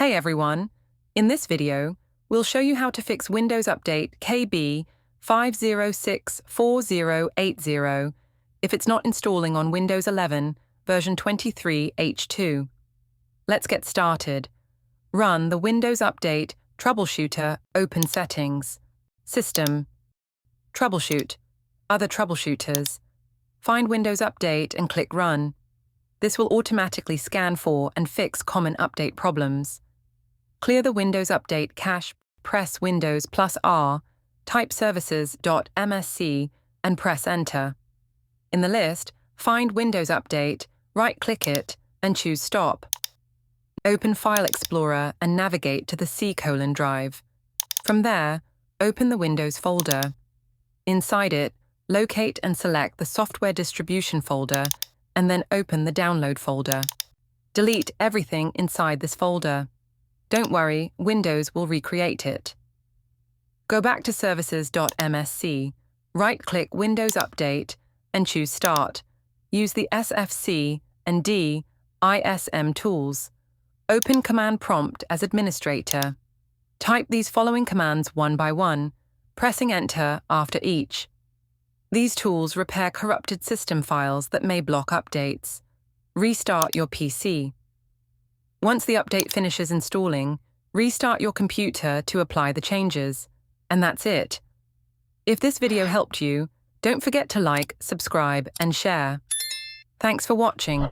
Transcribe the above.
Hey everyone! In this video, we'll show you how to fix Windows Update KB5064080 if it's not installing on Windows 11 version 23H2. Let's get started. Run the Windows Update Troubleshooter. Open Settings, System, Troubleshoot, Other Troubleshooters. Find Windows Update and click Run. This will automatically scan for and fix common update problems. Clear the Windows Update cache, press Windows +R, type services.msc and press Enter. In the list, find Windows Update, right-click it and choose Stop. Open File Explorer and navigate to the C: drive. From there, open the Windows folder. Inside it, locate and select the Software Distribution folder and then open the Download folder. Delete everything inside this folder. Don't worry, Windows will recreate it. Go back to services.msc, right-click Windows Update and choose Start. Use the SFC and DISM tools. Open Command Prompt as administrator. Type these following commands one by one, pressing Enter after each. These tools repair corrupted system files that may block updates. Restart your PC. Once the update finishes installing, restart your computer to apply the changes. And that's it. If this video helped you, don't forget to like, subscribe, and share. Thanks for watching.